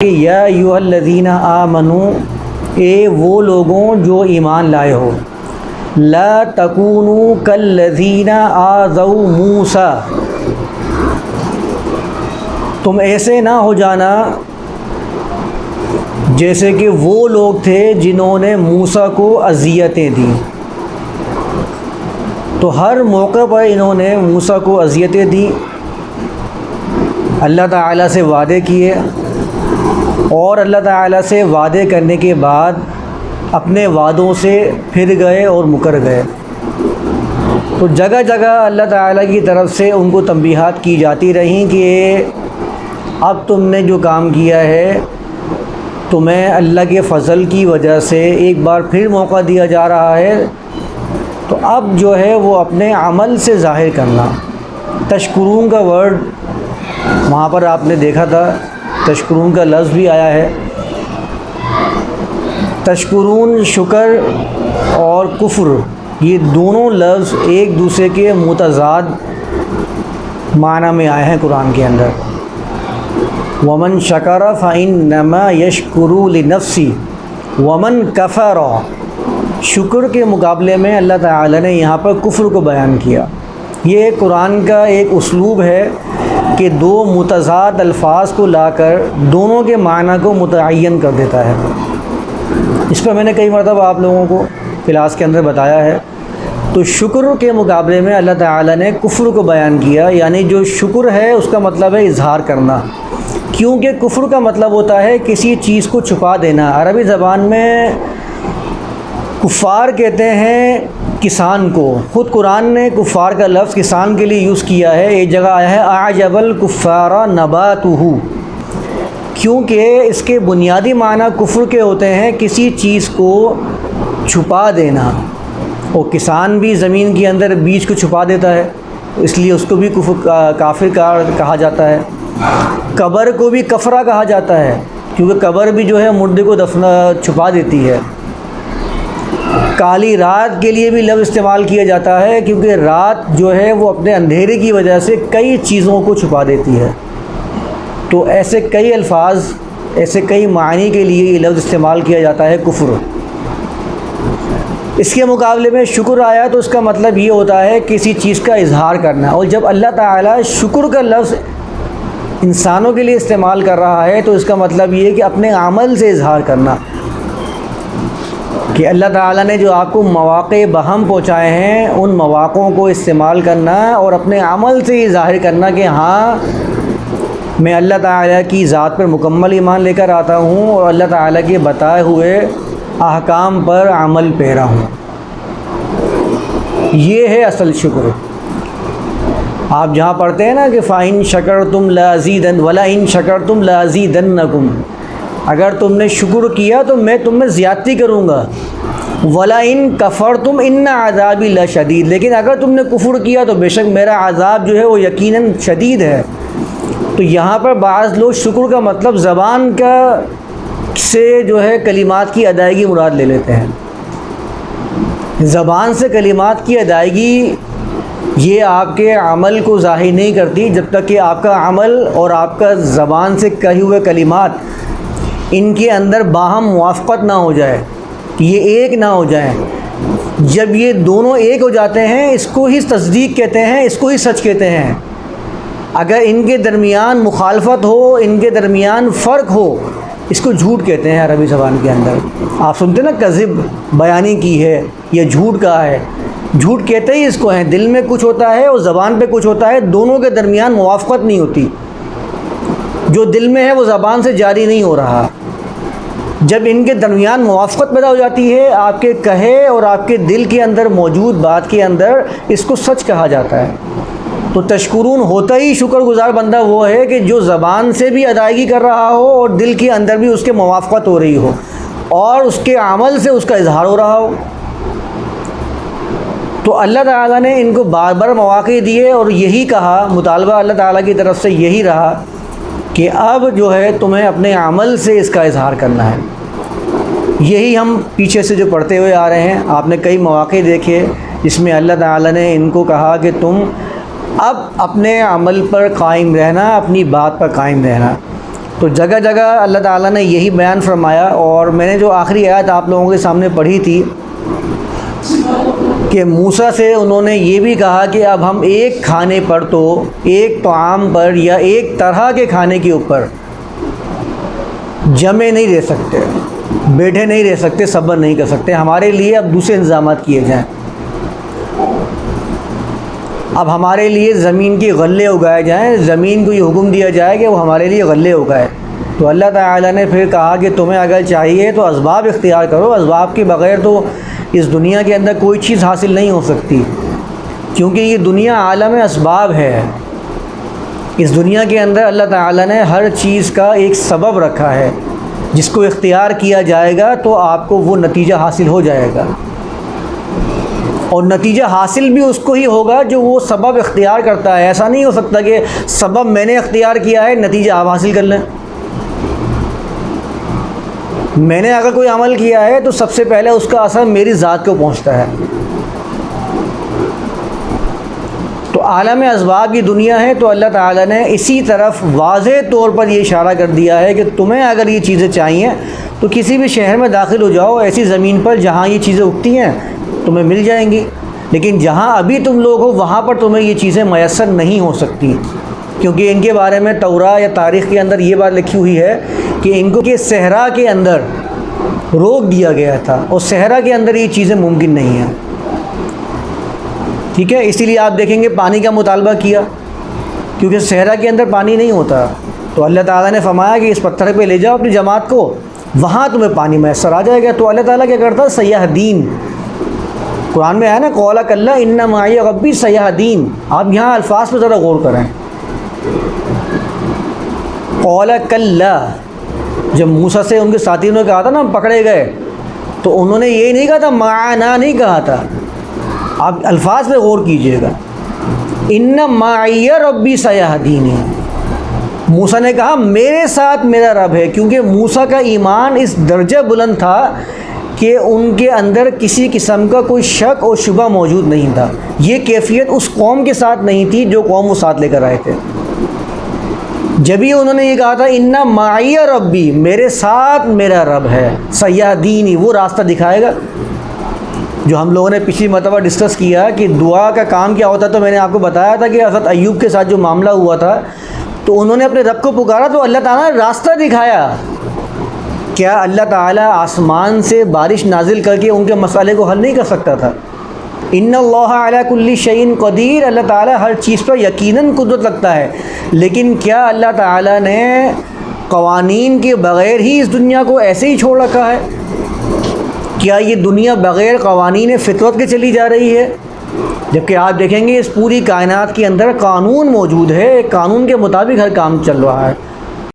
کہ یا ایھا الذین آمنوا، اے وہ لوگوں جو ایمان لائے ہو، لا تکونوا کالذین آذوا موسیٰ، تم ایسے نہ ہو جانا جیسے کہ وہ لوگ تھے جنہوں نے موسیٰ کو اذیتیں دیں۔ تو ہر موقع پر انہوں نے موسیٰ کو اذیتیں دیں، اللہ تعالیٰ سے وعدے کیے اور اللہ تعالیٰ سے وعدے کرنے کے بعد اپنے وعدوں سے پھر گئے اور مکر گئے۔ تو جگہ جگہ اللہ تعالیٰ کی طرف سے ان کو تنبیہات کی جاتی رہیں کہ اب تم نے جو کام کیا ہے تمہیں اللہ کے فضل کی وجہ سے ایک بار پھر موقع دیا جا رہا ہے، تو اب جو ہے وہ اپنے عمل سے ظاہر کرنا۔ تشکرون کا ورڈ وہاں پر آپ نے دیکھا تھا، تشکرون کا لفظ بھی آیا ہے۔ تشکرون شکر اور کفر، یہ دونوں لفظ ایک دوسرے کے متضاد معنی میں آئے ہیں قرآن کے اندر۔ ومن شکر فإنما یشکر لنفسہ ومن کفر، شکر کے مقابلے میں اللہ تعالی نے یہاں پر کفر کو بیان کیا۔ یہ قرآن کا ایک اسلوب ہے کہ دو متضاد الفاظ کو لا کر دونوں کے معنی کو متعین کر دیتا ہے۔ اس پر میں نے کئی مرتبہ آپ لوگوں کو کلاس کے اندر بتایا ہے۔ تو شکر کے مقابلے میں اللہ تعالیٰ نے کفر کو بیان کیا، یعنی جو شکر ہے اس کا مطلب ہے اظہار کرنا، کیونکہ کفر کا مطلب ہوتا ہے کسی چیز کو چھپا دینا۔ عربی زبان میں کفار کہتے ہیں کسان کو، خود قرآن نے کفار کا لفظ کسان کے لیے یوز کیا ہے۔ ایک جگہ آیا ہے اعجب الکفار نباتہ، کیونکہ اس کے بنیادی معنی کفر کے ہوتے ہیں کسی چیز کو چھپا دینا، اور کسان بھی زمین کے اندر بیج کو چھپا دیتا ہے، اس لیے اس کو بھی کافر کہا جاتا ہے۔ قبر کو بھی کفرہ کہا جاتا ہے، کیونکہ قبر بھی جو ہے مردے کو چھپا دیتی ہے۔ کالی رات کے لیے بھی لفظ استعمال کیا جاتا ہے، کیونکہ رات جو ہے وہ اپنے اندھیرے کی وجہ سے کئی چیزوں کو چھپا دیتی ہے۔ تو ایسے کئی الفاظ، ایسے کئی معنی کے لیے یہ لفظ استعمال کیا جاتا ہے کفر۔ اس کے مقابلے میں شکر آیا تو اس کا مطلب یہ ہوتا ہے کسی چیز کا اظہار کرنا، اور جب اللہ تعالیٰ شکر کا لفظ انسانوں کے لیے استعمال کر رہا ہے تو اس کا مطلب یہ ہے کہ اپنے عمل سے اظہار کرنا، کہ اللہ تعالیٰ نے جو آپ کو مواقع بہم پہنچائے ہیں ان مواقعوں کو استعمال کرنا اور اپنے عمل سے یہ ظاہر کرنا کہ ہاں میں اللہ تعالیٰ کی ذات پر مکمل ایمان لے کر آتا ہوں اور اللہ تعالیٰ کے بتائے ہوئے احکام پر عمل پیرا ہوں۔ یہ ہے اصل شکر۔ آپ جہاں پڑھتے ہیں نا کہ فَإِن شَكَرْتُمْ لَأَزِيدَنَّ وَلَئِن شَكَرْتُمْ لَأَزِيدَنَّكُمْ، اگر تم نے شکر کیا تو میں تم میں زیادتی کروں گا، وَلَئِن كَفَرْتُمْ إِنَّ عَذَابِي لَشَدِيدٌ، لیکن اگر تم نے کفر کیا تو بے شک میرا عذاب جو ہے وہ یقیناً شدید ہے۔ تو یہاں پر بعض لوگ شکر کا مطلب زبان کا سے جو ہے کلمات کی ادائیگی مراد لے لیتے ہیں۔ زبان سے کلمات کی ادائیگی یہ آپ کے عمل کو ظاہر نہیں کرتی جب تک کہ آپ کا عمل اور آپ کا زبان سے کہے ہوئے کلمات ان کے اندر باہم موافقت نہ ہو جائے، یہ ایک نہ ہو جائیں۔ جب یہ دونوں ایک ہو جاتے ہیں اس کو ہی تصدیق کہتے ہیں، اس کو ہی سچ کہتے ہیں۔ اگر ان کے درمیان مخالفت ہو، ان کے درمیان فرق ہو، اس کو جھوٹ کہتے ہیں عربی زبان کے اندر۔ آپ سنتے نا کذب بیانی کی ہے یا جھوٹ کہا ہے، جھوٹ کہتے ہی اس کو ہیں، دل میں کچھ ہوتا ہے اور زبان پہ کچھ ہوتا ہے، دونوں کے درمیان موافقت نہیں ہوتی، جو دل میں ہے وہ زبان سے جاری نہیں ہو رہا۔ جب ان کے درمیان موافقت پیدا ہو جاتی ہے آپ کے کہے اور آپ کے دل کے اندر موجود بات کے اندر، اس کو سچ کہا جاتا ہے۔ تو تشکرون ہوتا ہی شکر گزار بندہ وہ ہے کہ جو زبان سے بھی ادائیگی کر رہا ہو اور دل کے اندر بھی اس کے موافقت ہو رہی ہو اور اس کے عمل سے اس کا اظہار ہو رہا ہو۔ تو اللہ تعالیٰ نے ان کو بار بار مواقع دیے اور یہی کہا، مطالبہ اللہ تعالیٰ کی طرف سے یہی رہا کہ اب جو ہے تمہیں اپنے عمل سے اس کا اظہار کرنا ہے۔ یہی ہم پیچھے سے جو پڑھتے ہوئے آ رہے ہیں، آپ نے کئی مواقع دیکھے جس میں اللہ تعالیٰ نے ان کو کہا کہ تم اب اپنے عمل پر قائم رہنا، اپنی بات پر قائم رہنا۔ تو جگہ جگہ اللہ تعالیٰ نے یہی بیان فرمایا، اور میں نے جو آخری آیت آپ لوگوں کے سامنے پڑھی تھی کہ موسیٰ سے انہوں نے یہ بھی کہا کہ اب ہم ایک کھانے پر، تو ایک طعام پر یا ایک طرح کے کھانے کے اوپر جمے نہیں رہ سکتے، بیٹھے نہیں رہ سکتے، صبر نہیں کر سکتے، ہمارے لیے اب دوسرے انتظامات کیے جائیں۔ اب ہمارے لیے زمین کے غلے اگائے جائیں، زمین کو یہ حکم دیا جائے کہ وہ ہمارے لیے غلے اگائے۔ تو اللہ تعالیٰ نے پھر کہا کہ تمہیں اگر چاہیے تو اسباب اختیار کرو، اسباب کے بغیر تو اس دنیا کے اندر کوئی چیز حاصل نہیں ہو سکتی، کیونکہ یہ دنیا عالم اسباب ہے۔ اس دنیا کے اندر اللہ تعالیٰ نے ہر چیز کا ایک سبب رکھا ہے، جس کو اختیار کیا جائے گا تو آپ کو وہ نتیجہ حاصل ہو جائے گا، اور نتیجہ حاصل بھی اس کو ہی ہوگا جو وہ سبب اختیار کرتا ہے۔ ایسا نہیں ہو سکتا کہ سبب میں نے اختیار کیا ہے، نتیجہ آپ حاصل کر لیں۔ میں نے اگر کوئی عمل کیا ہے تو سب سے پہلے اس کا اثر میری ذات کو پہنچتا ہے۔ تو عالم اسباب کی دنیا ہے، تو اللہ تعالیٰ نے اسی طرف واضح طور پر یہ اشارہ کر دیا ہے کہ تمہیں اگر یہ چیزیں چاہیے تو کسی بھی شہر میں داخل ہو جاؤ، ایسی زمین پر جہاں یہ چیزیں اگتی ہیں تمہیں مل جائیں گی، لیکن جہاں ابھی تم لوگ ہو وہاں پر تمہیں یہ چیزیں میسر نہیں ہو سکتی، کیونکہ ان کے بارے میں توراہ یا تاریخ کے اندر یہ بات لکھی ہوئی ہے کہ ان کو کہ صحرا کے اندر روک دیا گیا تھا، اور صحرا کے اندر یہ چیزیں ممکن نہیں ہیں۔ ٹھیک ہے، اسی لیے آپ دیکھیں گے پانی کا مطالبہ کیا، کیونکہ صحرا کے اندر پانی نہیں ہوتا، تو اللہ تعالیٰ نے فرمایا کہ اس پتھر پہ لے جاؤ اپنی جماعت کو، وہاں تمہیں پانی میسر آ جائے گا۔ تو اللہ تعالیٰ کیا کرتا؟ سیاح دین، قرآن میں ہے نا قولا کلا ان معی ربی سیاح دین۔ آپ یہاں الفاظ پہ ذرا غور کریں، قولا کلا، جب موسیٰ سے ان کے ساتھیوں نے کہا تھا نا ہم پکڑے گئے، تو انہوں نے یہ نہیں کہا تھا معنا نہیں کہا تھا، آپ الفاظ پہ غور کیجئے گا، ان معی ربی سیہدین۔ موسیٰ نے کہا میرے ساتھ میرا رب ہے، کیونکہ موسیٰ کا ایمان اس درجہ بلند تھا کہ ان کے اندر کسی قسم کا کوئی شک اور شبہ موجود نہیں تھا۔ یہ کیفیت اس قوم کے ساتھ نہیں تھی جو قوم وہ ساتھ لے کر آئے تھے۔ جبھی انہوں نے یہ کہا تھا ان معی ربی، میرے ساتھ میرا رب ہے، سیہدینی، وہ راستہ دکھائے گا، جو ہم لوگوں نے پچھلی مرتبہ ڈسکس کیا کہ دعا کا کام کیا ہوتا ہے۔ تو میں نے آپ کو بتایا تھا کہ حضرت ایوب کے ساتھ جو معاملہ ہوا تھا، تو انہوں نے اپنے رب کو پکارا تو اللہ تعالیٰ نے راستہ دکھایا۔ کیا اللہ تعالیٰ آسمان سے بارش نازل کر کے ان کے مسئلے کو حل نہیں کر سکتا تھا؟ ان اللہ علی کل شیء قدیر، اللہ تعالیٰ ہر چیز پر یقیناً قدرت رکھتا ہے، لیکن کیا اللہ تعالیٰ نے قوانین کے بغیر ہی اس دنیا کو ایسے ہی چھوڑ رکھا ہے؟ کیا یہ دنیا بغیر قوانین فطرت کے چلی جا رہی ہے؟ جبکہ آپ دیکھیں گے اس پوری کائنات کے اندر قانون موجود ہے، ایک قانون کے مطابق ہر کام چل رہا ہے۔